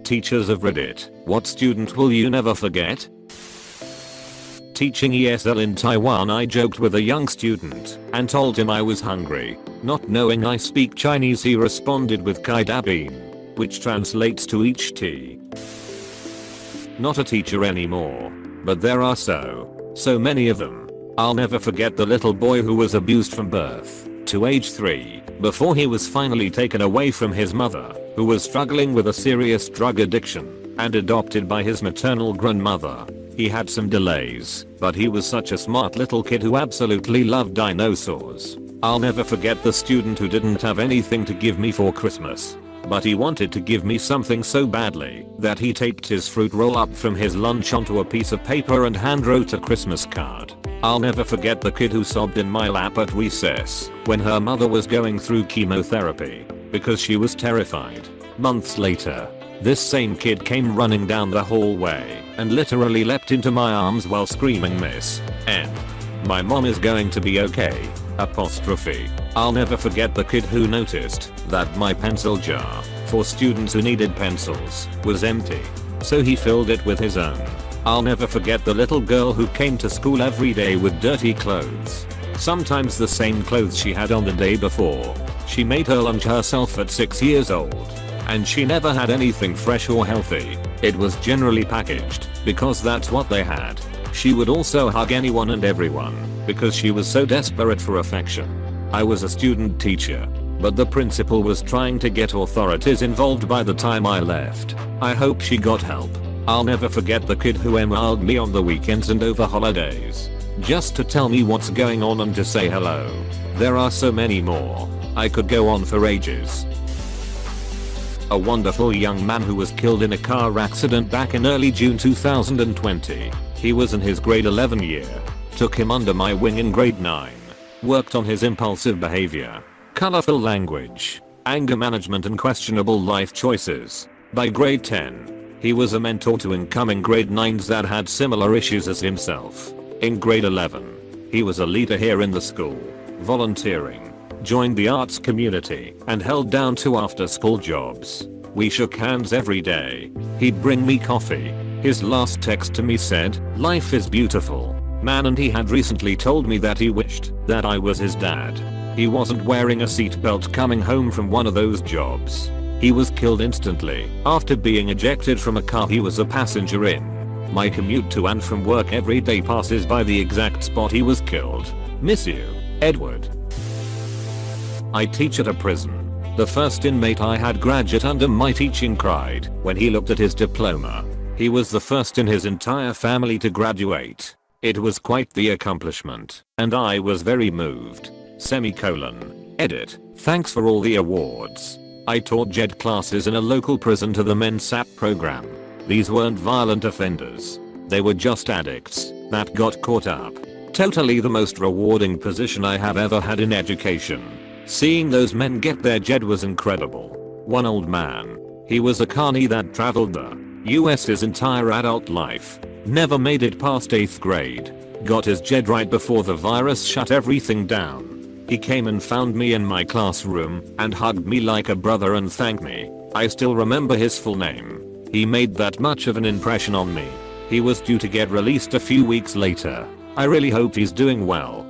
teachers of Reddit, what student will you never forget? Teaching ESL in Taiwan, I joked with a young student and told him I was hungry. Not knowing I speak Chinese, he responded with kai da bin, which translates to each tea. Not a teacher anymore, but there are so many of them. I'll never forget the little boy who was abused from birth to age 3 before he was finally taken away from his mother, who was struggling with a serious drug addiction, and adopted by his maternal grandmother. He had some delays, but he was such a smart little kid who absolutely loved dinosaurs. I'll never forget the student who didn't have anything to give me for Christmas, but he wanted to give me something so badly that he taped his fruit roll up from his lunch onto a piece of paper and hand wrote a Christmas card. I'll never forget the kid who sobbed in my lap at recess when her mother was going through chemotherapy because she was terrified. Months later, this same kid came running down the hallway and literally leapt into my arms while screaming, "Miss N, my mom is going to be okay." I'll never forget the kid who noticed that my pencil jar for students who needed pencils was empty, so he filled it with his own. I'll never forget the little girl who came to school every day with dirty clothes, sometimes the same clothes she had on the day before. She made her lunch herself at 6 years old, and she never had anything fresh or healthy. It was generally packaged because that's what they had. She would also hug anyone and everyone because she was so desperate for affection. I was a student teacher, but the principal was trying to get authorities involved by the time I left. I hope she got help. I'll never forget the kid who emailed me on the weekends and over holidays just to tell me what's going on and to say hello. There are so many more. I could go on for ages. A wonderful young man who was killed in a car accident back in early June 2020. He was in his grade 11 year. Took him under my wing in grade 9. Worked on his impulsive behavior, colorful language, anger management and questionable life choices. By grade 10, he was a mentor to incoming grade 9s that had similar issues as himself. In grade 11, he was a leader here in the school, volunteering, joined the arts community, and held down 2 after-school jobs. We shook hands every day. He'd bring me coffee. His last text to me said, "Life is beautiful, man," and he had recently told me that he wished that I was his dad. He wasn't wearing a seatbelt coming home from one of those jobs. He was killed instantly after being ejected from a car he was a passenger in. My commute to and from work every day passes by the exact spot he was killed. Miss you, Edward. I teach at a prison. The first inmate I had graduate under my teaching cried when he looked at his diploma. He was the first in his entire family to graduate. It was quite the accomplishment, and I was very moved. Edit. Thanks for all the awards. I taught JED classes in a local prison to the men's SAP program. These weren't violent offenders. They were just addicts that got caught up. Totally the most rewarding position I have ever had in education. Seeing those men get their JED was incredible. One old man, he was a carny that traveled the US his entire adult life. Never made it past 8th grade. Got his JED right before the virus shut everything down. He came and found me in my classroom and hugged me like a brother and thanked me. I still remember his full name. He made that much of an impression on me. He was due to get released a few weeks later. I really hope he's doing well.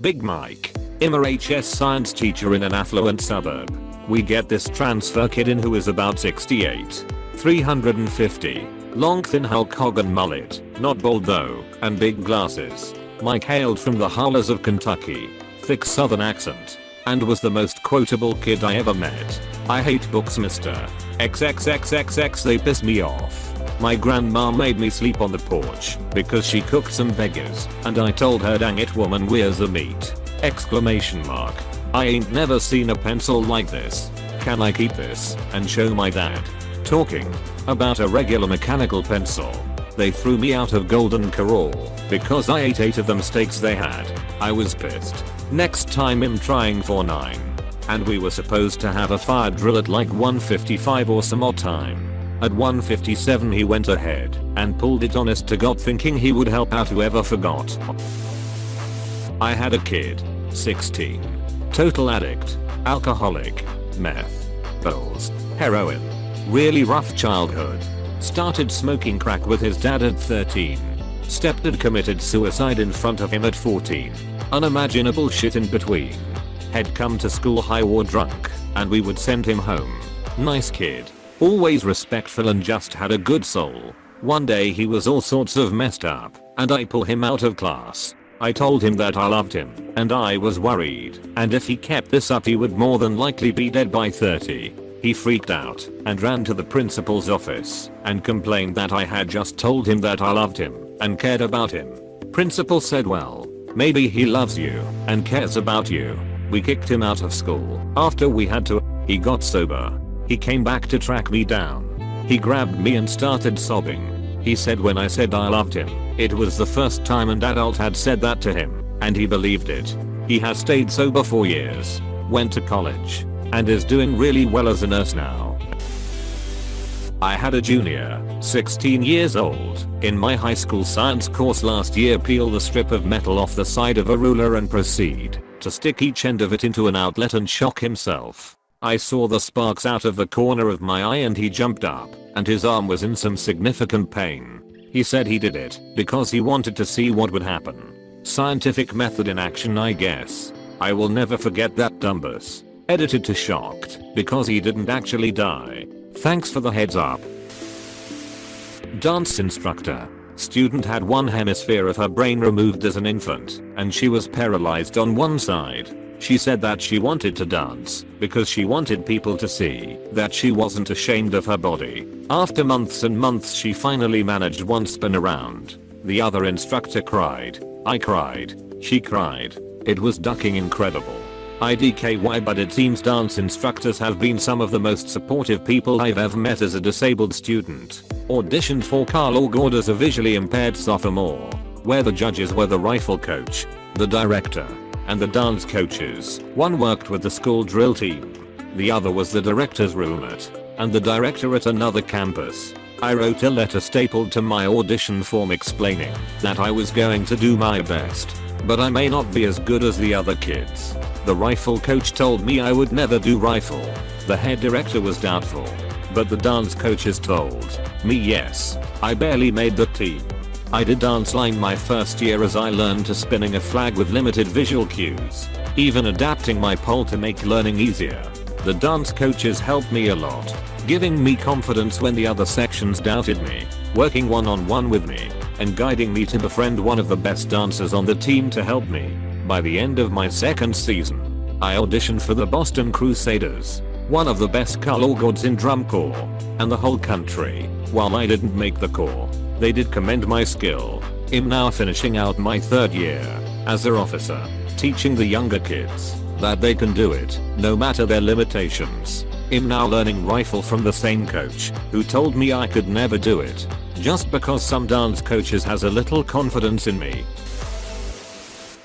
Big Mike. HS science teacher in an affluent suburb. We get this transfer kid in who is about 68. 350. Long thin Hulk Hogan mullet, not bald though, and big glasses. Mike hailed from the hollers of Kentucky, thick southern accent, and was the most quotable kid I ever met. I hate books, Mr. XXXXX, they piss me off. My grandma made me sleep on the porch because she cooked some veggies, and I told her, "Dang it woman, where's the meat?" Exclamation mark. I ain't never seen a pencil like this. Can I keep this and show my dad? Talking about a regular mechanical pencil. They threw me out of Golden Corral because I ate 8 of the mistakes they had. I was pissed. Next time I'm trying for 9. And we were supposed to have a fire drill at like 1:55 or some odd time. At 1:57 he went ahead and pulled it, honest to God, thinking he would help out whoever forgot. I had a kid, 16. Total addict, alcoholic, meth, pills, heroin, Really rough childhood. Started smoking crack with his dad at 13. Stepdad committed suicide in front of him at 14. Unimaginable shit in between. Had come to school high or drunk, and we would send him home. Nice kid. Always respectful and just had a good soul. One day he was all sorts of messed up, and I pull him out of class. I told him that I loved him, and I was worried, and if he kept this up he would more than likely be dead by 30. He freaked out and ran to the principal's office and complained that I had just told him that I loved him and cared about him. Principal said, well, maybe he loves you and cares about you. We kicked him out of school after we had to. He got sober. He came back to track me down. He grabbed me and started sobbing. He said when I said I loved him, it was the first time an adult had said that to him, and he believed it. He has stayed sober for years, went to college, and is doing really well as a nurse now. I had a junior, 16 years old, in my high school science course last year peel the strip of metal off the side of a ruler and proceed to stick each end of it into an outlet and shock himself. I saw the sparks out of the corner of my eye and he jumped up, and his arm was in some significant pain. He said he did it because he wanted to see what would happen. Scientific method in action, I guess. I will never forget that dumbus. Edited to shocked because he didn't actually die. Thanks for the heads up. Dance instructor. Student had one hemisphere of her brain removed as an infant, and she was paralyzed on one side. She said that she wanted to dance because she wanted people to see that she wasn't ashamed of her body. After months and months she finally managed one spin around. The other instructor cried. I cried. She cried. It was ducking incredible. IDKY, but it seems dance instructors have been some of the most supportive people I've ever met as a disabled student. Auditioned for Carl Orgord as a visually impaired sophomore, where the judges were the rifle coach, the director, and the dance coaches. One worked with the school drill team. The other was the director's roommate, and the director at another campus. I wrote a letter stapled to my audition form explaining that I was going to do my best, but I may not be as good as the other kids. The rifle coach told me I would never do rifle. The head director was doubtful, but the dance coaches told me yes. I barely made the team. I did dance line my first year as I learned to spinning a flag with limited visual cues, even adapting my pole to make learning easier. The dance coaches helped me a lot, giving me confidence when the other sections doubted me, working one-on-one with me, and guiding me to befriend one of the best dancers on the team to help me. By the end of my second season, I auditioned for the Boston Crusaders, one of the best Carl Orgords in drum corps, and the whole country. While I didn't make the corps, they did commend my skill. I'm now finishing out my third year as their officer, teaching the younger kids that they can do it, no matter their limitations. I'm now learning rifle from the same coach who told me I could never do it, just because some dance coaches has a little confidence in me.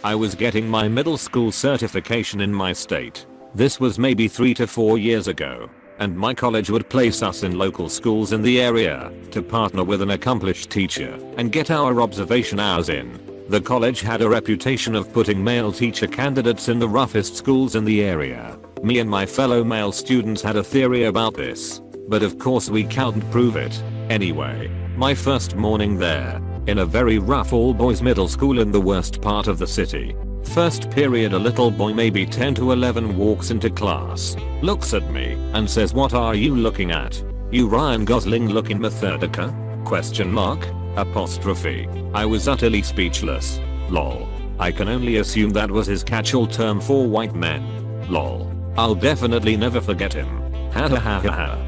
I was getting my middle school certification in my state. This was maybe 3 to 4 years ago, and my college would place us in local schools in the area to partner with an accomplished teacher and get our observation hours in. The college had a reputation of putting male teacher candidates in the roughest schools in the area. Me and my fellow male students had a theory about this, but of course we couldn't prove it. Anyway, my first morning there, in a very rough all-boys middle school in the worst part of the city. First period, a little boy maybe 10 to 11 walks into class, looks at me, and says, "What are you looking at? You Ryan Gosling looking Methodica? Question mark? Apostrophe." I was utterly speechless. Lol. I can only assume that was his catch-all term for white men. Lol. I'll definitely never forget him. Ha ha ha ha ha.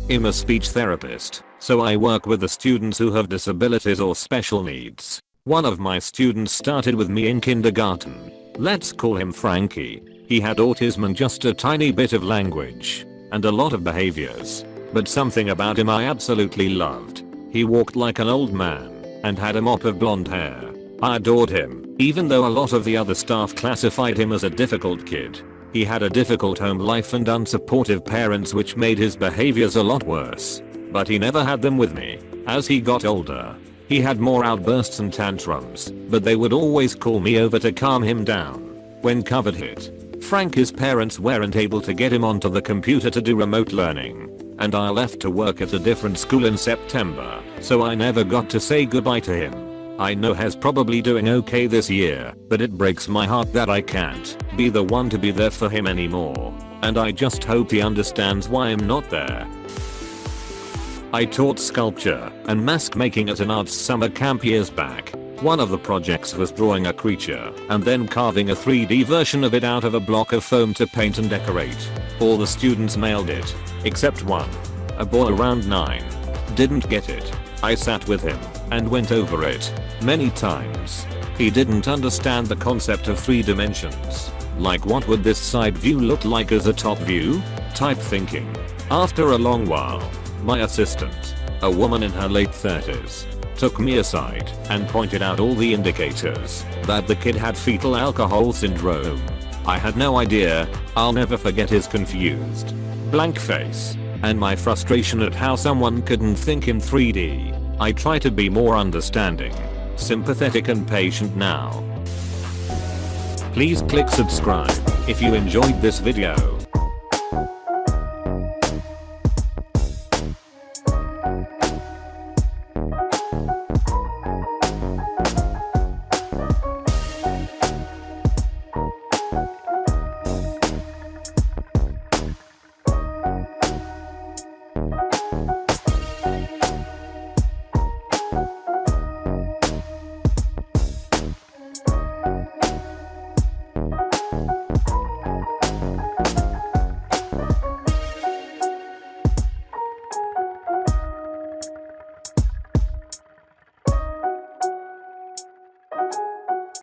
I'm a speech therapist, so I work with the students who have disabilities or special needs. One of my students started with me in kindergarten. Let's call him Frankie. He had autism and just a tiny bit of language, and a lot of behaviors. But something about him I absolutely loved. He walked like an old man, and had a mop of blonde hair. I adored him, even though a lot of the other staff classified him as a difficult kid. He had a difficult home life and unsupportive parents, which made his behaviors a lot worse. But he never had them with me. As he got older, he had more outbursts and tantrums, but they would always call me over to calm him down. When COVID hit, Frankie's parents weren't able to get him onto the computer to do remote learning. and I left to work at a different school in September, so I never got to say goodbye to him. I know he's probably doing okay this year, but it breaks my heart that I can't be the one to be there for him anymore, and I just hope he understands why I'm not there. I taught sculpture and mask making at an arts summer camp years back. One of the projects was drawing a creature and then carving a 3D version of it out of a block of foam to paint and decorate. All the students nailed it, except one. A boy around 9. Didn't get it. I sat with him and went over it many times. He didn't understand the concept of 3 dimensions. Like, what would this side view look like as a top view? Type thinking. After a long while, my assistant, a woman in her late 30s, took me aside and pointed out all the indicators that the kid had fetal alcohol syndrome. I had no idea. I'll never forget his confused, blank face and my frustration at how someone couldn't think in 3D. I try to be more understanding, sympathetic and patient now. Please click subscribe if you enjoyed this video.